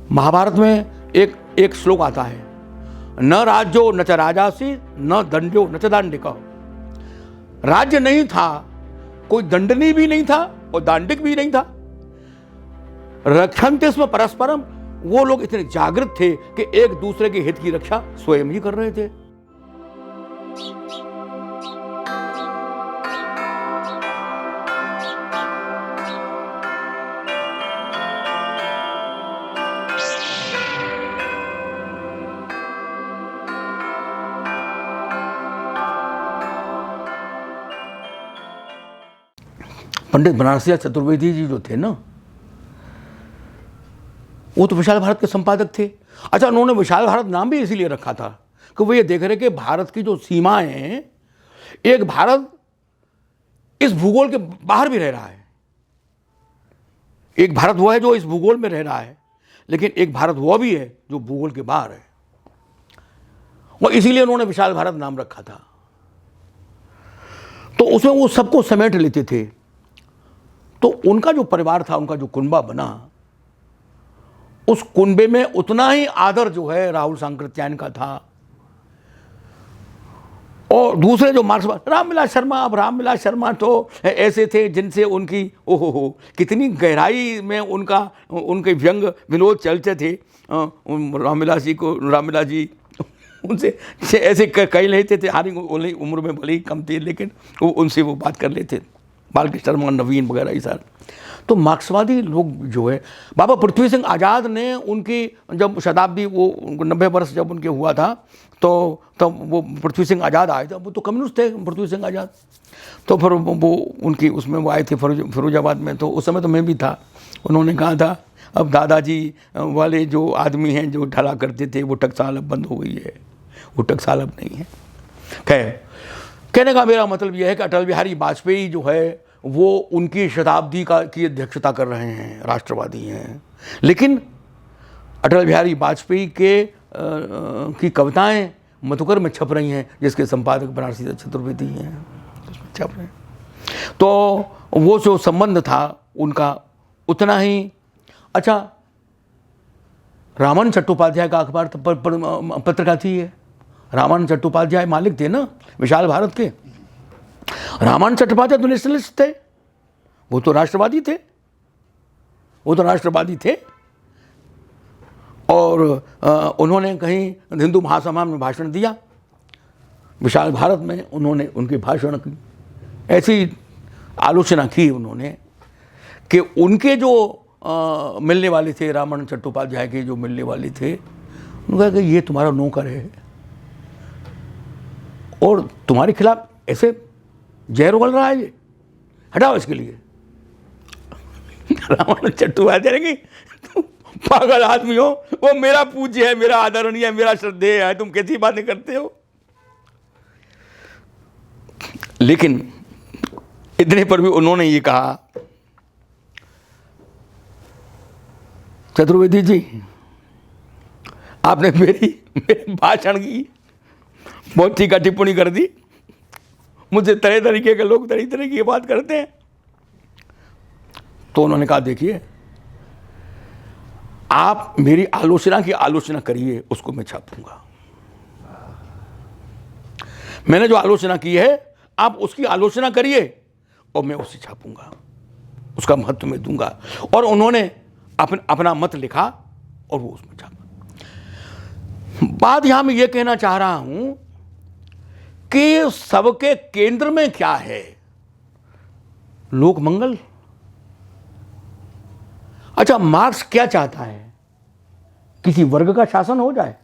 महाभारत में एक एक श्लोक आता है, न राज्यो न च राजासी न दंडो न च दांडिका। राज्य नहीं था, कोई दंडनी भी नहीं था और दांडिक भी नहीं था। रक्षन्ते स्म परस्परम, वो लोग इतने जागृत थे कि एक दूसरे के हित की रक्षा स्वयं ही कर रहे थे। पंडित बनारसी दास चतुर्वेदी जी जो थे ना, वो तो विशाल भारत के संपादक थे। अच्छा, उन्होंने विशाल भारत नाम भी इसीलिए रखा था कि वो ये देख रहे कि भारत की जो सीमाएं हैं, एक भारत इस भूगोल के बाहर भी रह रहा है। एक भारत वो है जो इस भूगोल में रह रहा है, लेकिन एक भारत वो भी है जो भूगोल के बाहर है, और इसीलिए उन्होंने विशाल भारत नाम रखा था। तो उसमें वो सबको समेट लेते थे। तो उनका जो परिवार था, उनका जो कुनबा बना, उस कुनबे में उतना ही आदर जो है राहुल सांकृत्यायन का था। और दूसरे जो मार्क्सवादी, रामविलास शर्मा, अब रामविलास शर्मा तो ऐसे थे जिनसे उनकी ओहो कितनी गहराई में उनके व्यंग विनोद चलते थे। रामविलास जी उनसे ऐसे कई लेते थे, हारी उम्र में भले ही कम थे, लेकिन उनसे वो बात कर लेते, बालकृष्ण शर्मा, नवीन वगैरह ये सारे। तो मार्क्सवादी लोग जो है, बाबा पृथ्वी सिंह आज़ाद ने उनकी जब शताब्दी, वो 90 वर्ष जब उनके हुआ था, तो तब वो पृथ्वी सिंह आज़ाद आए थे। वो तो कम्युनिस्ट थे पृथ्वी सिंह आज़ाद। तो फिर वो उनकी उसमें वो आए थे फिरोजाबाद में, तो उस समय तो मैं भी था। उन्होंने कहा था, अब दादाजी वाले जो आदमी हैं जो ढला करते थे, वो टकसाल अब बंद हो गई है, वो टकसाल अब नहीं है। खैर, कहने का मेरा मतलब यह है कि अटल बिहारी वाजपेयी जो है वो उनकी शताब्दी की अध्यक्षता कर रहे हैं, राष्ट्रवादी हैं। लेकिन अटल बिहारी वाजपेयी की कविताएं मधुकर में छप रही हैं, जिसके संपादक बनारसी दास चतुर्वेदी हैं, उसमें छप रहे हैं। तो वो जो संबंध था उनका उतना ही अच्छा। रामानंद चट्टोपाध्याय का अखबार पत्रिका थी ये। रामानंद चट्टोपाध्याय मालिक थे ना विशाल भारत के। रामानंद चट्टोपाध्याय तो नेशनलिस्ट थे, वो तो राष्ट्रवादी थे। और उन्होंने कहीं हिंदू महासभा में भाषण दिया, विशाल भारत में उन्होंने उनकी भाषण की ऐसी आलोचना की उन्होंने कि उनके जो मिलने वाले थे, रामानंद चट्टोपाध्याय के जो मिलने वाले थे, उन्होंने कहा कि ये तुम्हारा नौकर है और तुम्हारे खिलाफ ऐसे जहर उगल रहा है, ये हटाओ इसके लिए। रामानंद चट्टोपाध्याय की पागल आदमी हो, वो मेरा पूज्य है, मेरा आदरणीय है, मेरा श्रद्धेय है, तुम कैसी बातें करते हो। लेकिन इतने पर भी उन्होंने ये कहा, चतुर्वेदी जी, आपने मेरे भाषण की बहुत टीका टिप्पणी कर दी, मुझे तरह तरीके के लोग तरह तरह की बात करते हैं। तो उन्होंने कहा, देखिए, आप मेरी आलोचना की आलोचना करिए, उसको मैं छापूंगा। मैंने जो आलोचना की है आप उसकी आलोचना करिए और मैं उसे छापूंगा, उसका महत्व मैं दूंगा। और उन्होंने अपना मत लिखा और वो उसमें छापा। बात यहां मैं ये कहना चाह रहा हूं कि सबके केंद्र में क्या है? लोक मंगल। अच्छा, मार्क्स क्या चाहता है? किसी वर्ग का शासन हो जाए,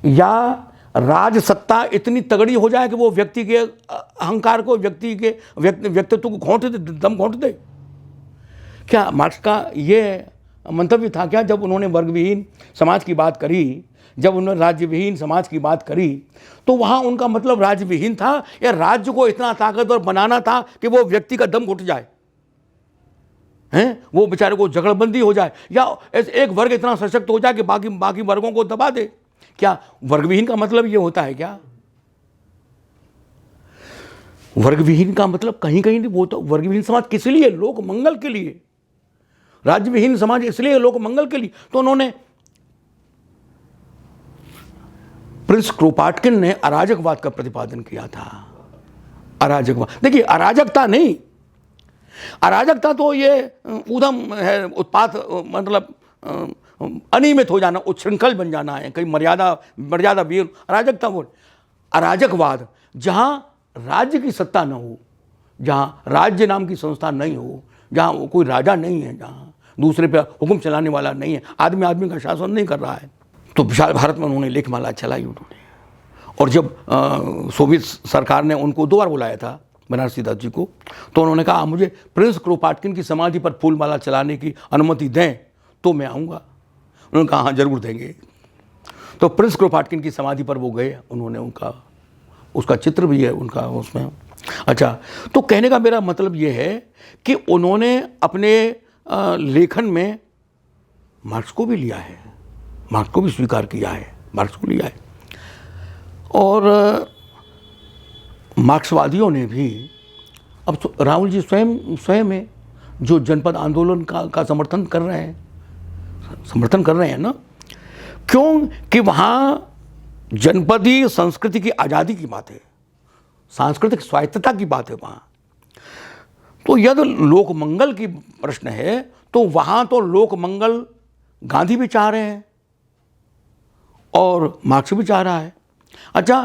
या राज सत्ता इतनी तगड़ी हो जाए कि वो व्यक्ति के अहंकार को, व्यक्तित्व को घोंट दे, दम घोंट दे। क्या मार्क्स का ये मंतव्य था क्या? जब उन्होंने वर्गविहीन समाज की बात करी, जब उन्होंने राज्यविहीन समाज की बात करी, तो वहां उनका मतलब राज्यविहीन था या राज्य को इतना ताकतवर बनाना था कि वो व्यक्ति का दम घुट जाए, हैं, वो बेचारे को जगड़बंदी हो जाए, या एक वर्ग इतना सशक्त हो जाए कि बाकी वर्गों को दबा दे? क्या वर्गविहीन का मतलब ये होता है क्या? वर्गविहीन का मतलब कहीं कहीं नहीं। वो तो वर्गविहीन समाज किस लिए? लोक मंगल के लिए। राज्य विहीन समाज इसलिए लोक मंगल के लिए। तो उन्होंने प्रिंस क्रोपाटकिन ने अराजकवाद का प्रतिपादन किया था। अराजकवाद, देखिए अराजकता नहीं, अराजकता तो ये उधम है, उत्पात, मतलब अनियमित हो जाना, उच्छृंखल बन जाना है, कहीं मर्यादा वीर। अराजकता वो, अराजकवाद जहां राज्य की सत्ता न हो, जहां राज्य नाम की संस्था नहीं हो, जहां कोई राजा नहीं है, जहां दूसरे पे हुक्म चलाने वाला नहीं है, आदमी आदमी का शासन नहीं कर रहा है। तो विशाल भारत में उन्होंने लेखमाला चलाई उन्होंने। और जब सोवियत सरकार ने उनको 2 बार बुलाया था, बनारसी दास जी को, तो उन्होंने कहा मुझे प्रिंस क्रोपाटकिन की समाधि पर फूलमाला चलाने की अनुमति दें तो मैं आऊँगा। उन्होंने कहा हाँ जरूर देंगे। तो प्रिंस क्रोपाटकिन की समाधि पर वो गए, उन्होंने उसका चित्र भी है उनका उसमें। अच्छा, तो कहने का मेरा मतलब ये है कि उन्होंने अपने लेखन में मार्क्स को भी लिया है, मार्क्स को भी स्वीकार किया है, मार्क्स को लिया है। और मार्क्सवादियों ने भी, अब तो राहुल जी स्वयं में जो जनपद आंदोलन का समर्थन कर रहे हैं ना, क्यों कि वहाँ जनपदीय संस्कृति की आज़ादी की बात है, सांस्कृतिक स्वायत्तता की बात है वहाँ। तो यदि लोकमंगल की प्रश्न है तो वहाँ तो लोकमंगल गांधी भी चाह रहे हैं और मार्क्स भी चाह रहा है। अच्छा,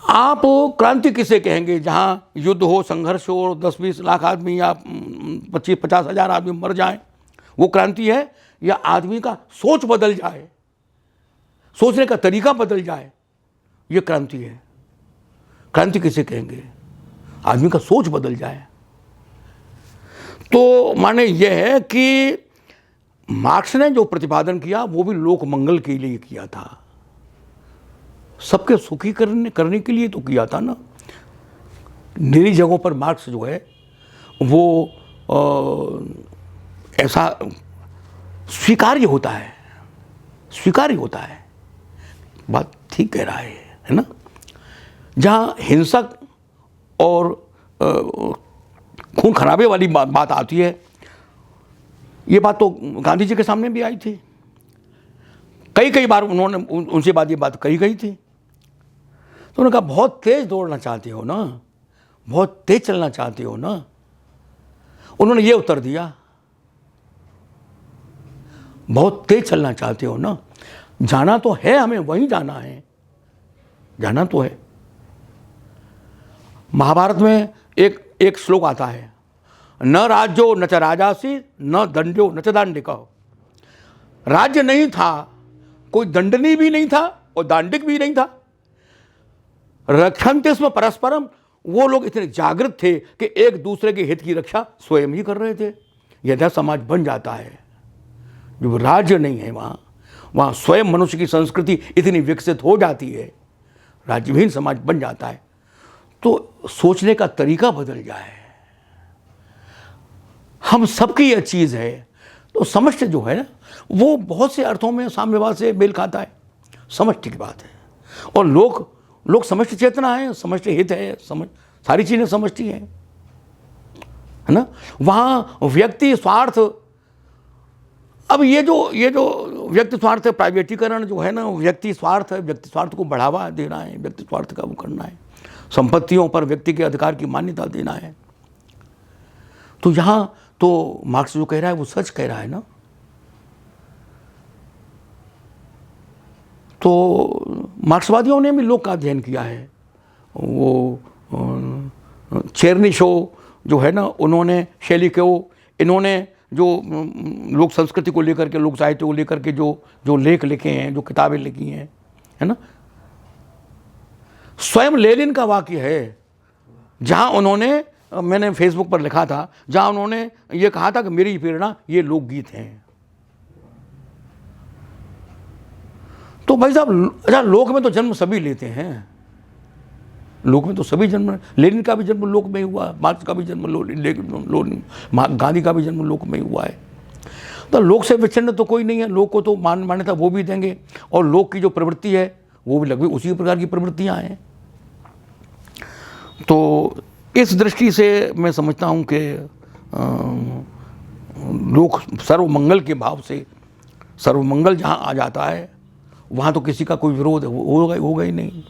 आप क्रांति किसे कहेंगे जहाँ युद्ध हो, संघर्ष हो और 10-20 लाख आदमी या 25-50 हज़ार आदमी मर जाएं, वो क्रांति है? या आदमी का सोच बदल जाए, सोचने का तरीका बदल जाए, ये क्रांति है? क्रांति किसे कहेंगे? आदमी का सोच बदल जाए। तो माने यह है कि मार्क्स ने जो प्रतिपादन किया वो भी लोक मंगल के लिए किया था, सबके सुखी करने के लिए तो किया था ना। निरी जगहों पर मार्क्स जो है वो ऐसा स्वीकार्य होता है, स्वीकार्य होता है, बात ठीक कह रहा है ना। जहाँ हिंसक और खून खराबे वाली बात आती है, ये बात तो गांधी जी के सामने भी आई थी, कई बार उन्होंने उनसे ये बात कही गई थी। तो उन्होंने कहा बहुत तेज दौड़ना चाहते हो ना, बहुत तेज चलना चाहते हो ना। उन्होंने ये उत्तर दिया, बहुत तेज चलना चाहते हो ना, जाना तो है, हमें वहीं जाना है, जाना तो है। महाभारत में एक श्लोक आता है, न राज्यो न च राजासी न दंडो न च दांडिका। राज्य नहीं था, कोई दंडनी भी नहीं था और दांडिक भी नहीं था। रक्षन्ते स्म परस्परम, वो लोग इतने जागृत थे कि एक दूसरे के हित की रक्षा स्वयं ही कर रहे थे। यदि समाज बन जाता है, जो राज्य नहीं है वहाँ स्वयं मनुष्य की संस्कृति इतनी विकसित हो जाती है, राज्यविहीन समाज बन जाता है, तो सोचने का तरीका बदल जाए। हम सबकी यह चीज़ है। तो समष्टि जो है ना, वो बहुत से अर्थों में साम्यवाद से मेल खाता है, समष्टि की बात है। और लोग समष्टि चेतना है, समष्टि हित है, सारी चीज़ें समष्टि हैं, है ना। वहाँ व्यक्ति स्वार्थ, अब ये जो व्यक्ति स्वार्थ है, प्राइवेटीकरण जो है ना, व्यक्ति स्वार्थ है, व्यक्ति स्वार्थ को बढ़ावा देना है, व्यक्ति स्वार्थ का वो करना है, संपत्तियों पर व्यक्ति के अधिकार की मान्यता देना है। तो यहाँ तो मार्क्स जो कह रहा है वो सच कह रहा है ना। तो मार्क्सवादियों ने भी लोक का अध्ययन किया है। वो चेरनीशव जो है ना, उन्होंने शेलिकेव, इन्होंने जो लोक संस्कृति को लेकर के, लोक साहित्य को लेकर के जो लेख लिखे हैं, जो किताबें लिखी हैं, है ना। स्वयं लेनिन का वाक्य है, जहाँ उन्होंने, मैंने फेसबुक पर लिखा था, जहाँ उन्होंने ये कहा था कि मेरी प्रेरणा ये लोकगीत हैं। तो भाई साहब, अच्छा, लोक में तो जन्म सभी लेते हैं, लोक में तो सभी जन्म, लेनिन का भी जन्म लोक में हुआ, मार्क्स का भी जन्म गांधी का भी जन्म लोक में हुआ है। तो लोक से विच्छिन्न तो कोई नहीं है, लोक को तो मान्यता वो भी देंगे, और लोक की जो प्रवृत्ति है वो भी लगभग उसी प्रकार की प्रवृत्तियां हैं। तो इस दृष्टि से मैं समझता हूँ कि लोग सर्वमंगल के भाव से, सर्वमंगल जहाँ आ जाता है वहाँ तो किसी का कोई विरोध होगा ही नहीं।